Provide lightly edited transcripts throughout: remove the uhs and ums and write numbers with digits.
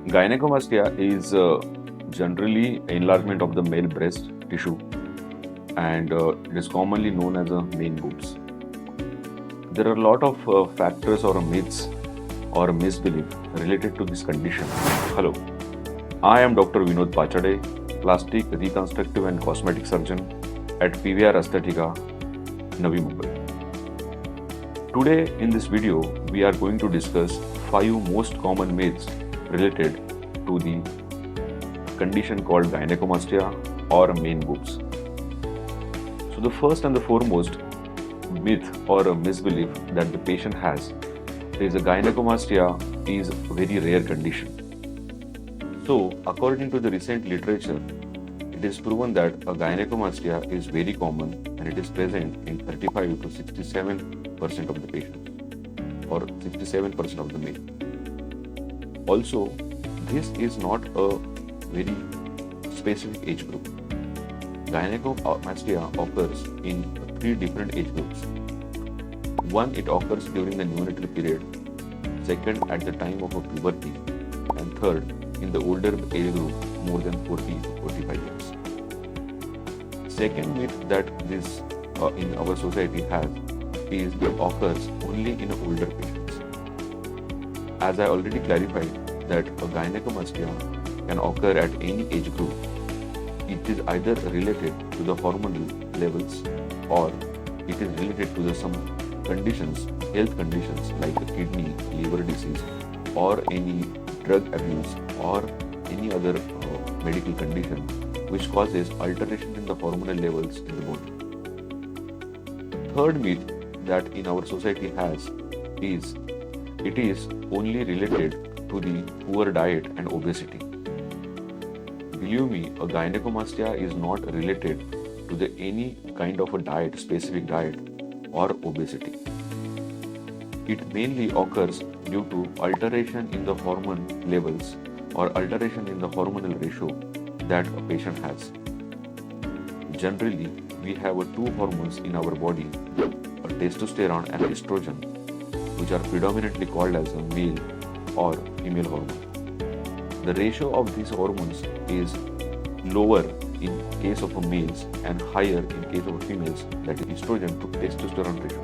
Gynecomastia is generally enlargement of the male breast tissue, and it is commonly known as a main boobs. There are a lot of factors or myths or misbelief related to this condition. Hello, I am Dr. Vinod Pachade, plastic, reconstructive and cosmetic surgeon at PVR Aesthetica, Navi Mumbai. Today in this video, we are going to discuss 5 most common myths related to the condition called gynecomastia or main boobs. So the first and the foremost myth or a misbelief that the patient has is a gynecomastia is a very rare condition. So according to the recent literature, it is proven that a gynecomastia is very common and it is present in 35 to 67% of the patients or 67% of the male. Also, this is not a very specific age group. Gynecomastia occurs in 3 different age groups. One, it occurs during the neonatal period. Second, at the time of a puberty. And third, in the older age group, more than 40 to 45 years. Second myth that this in our society has is it occurs only in older patients. As I already clarified that a gynecomastia can occur at any age group. It is either related to the hormonal levels or it is related to some conditions, health conditions like a kidney, liver disease or any drug abuse or any other medical condition which causes alteration in the hormonal levels in the body. Third myth that in our society has is it is only related to the poor diet and obesity. Believe me, a gynecomastia is not related to the any kind of a diet, specific diet or obesity. It mainly occurs due to alteration in the hormone levels or alteration in the hormonal ratio that a patient has. Generally, we have 2 hormones in our body, a testosterone and estrogen, which are predominantly called as a male or female hormone. The ratio of these hormones is lower in case of males and higher in case of females, that is estrogen to testosterone ratio.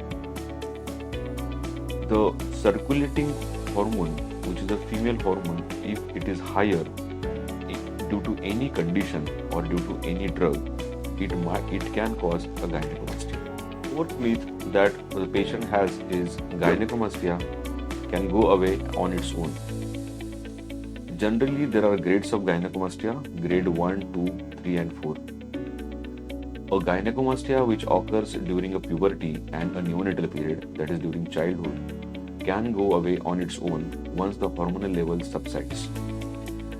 The circulating hormone, which is a female hormone, if it is higher due to any condition or due to any drug, it can cause a gynecomastia. Fourth myth that the patient has is gynecomastia can go away on its own. Generally, there are grades of gynecomastia, grade 1, 2, 3 and 4. A gynecomastia which occurs during a puberty and a neonatal period, that is during childhood, can go away on its own once the hormonal level subsides.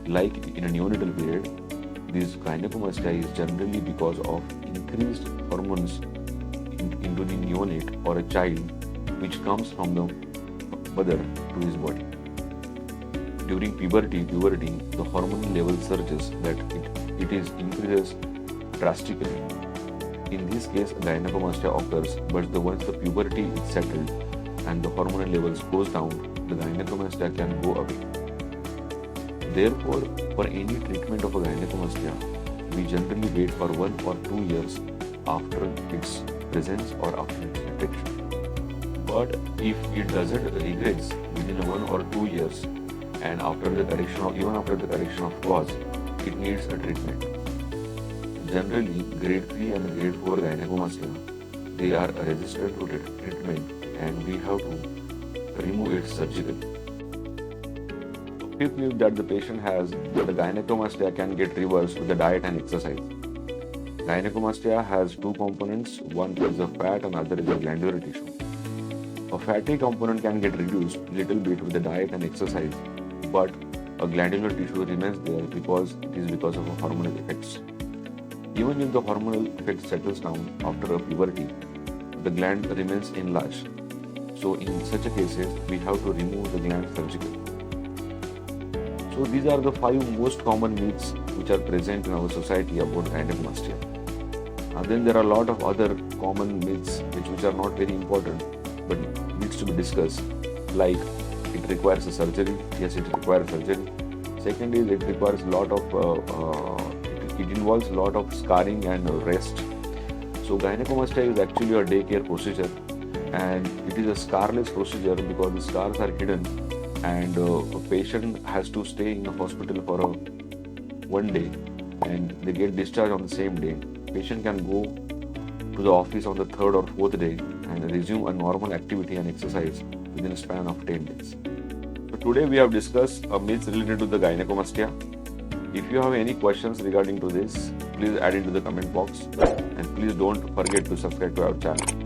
Like in a neonatal period, this gynecomastia is generally because of increased hormones into the neonate or a child which comes from the mother to his body. During puberty, the hormonal level surges that it increases drastically. In this case, gynecomastia occurs, but once the puberty is settled and the hormonal levels goes down, the gynecomastia can go away. Therefore, for any treatment of a gynecomastia, we generally wait for 1 or 2 years after its presence or after its detection. But if it doesn't regress within 1 or 2 years, and after the correction of cause, it needs a treatment. Generally, grade 3 and grade 4 gynecomastia, they are resistant to treatment and we have to remove it surgically. The fifth myth that the patient has that the gynecomastia can get reversed with the diet and exercise. Gynecomastia has 2 components, one is the fat and other is the glandular tissue. A fatty component can get reduced little bit with the diet and exercise, but a glandular tissue remains there because it is because of hormonal effects. Even if the hormonal effect settles down after a puberty, the gland remains enlarged. So in such cases, we have to remove the gland surgically. So these are the 5 most common myths which are present in our society about gynecomastia. And then there are a lot of other common myths which are not very important but needs to be discussed, like it requires a surgery. Yes, it requires surgery. Second is it requires a lot of it involves a lot of scarring and rest. So gynecomastia is actually a daycare procedure, and it is a scarless procedure because the scars are hidden, and a patient has to stay in the hospital for one day, and they get discharged on the same day. Patient can go to the office on the third or fourth day and resume a normal activity and exercise within a span of 10 days. So today we have discussed a myth related to the gynecomastia. If you have any questions regarding to this, please add it to the comment box, and please don't forget to subscribe to our channel.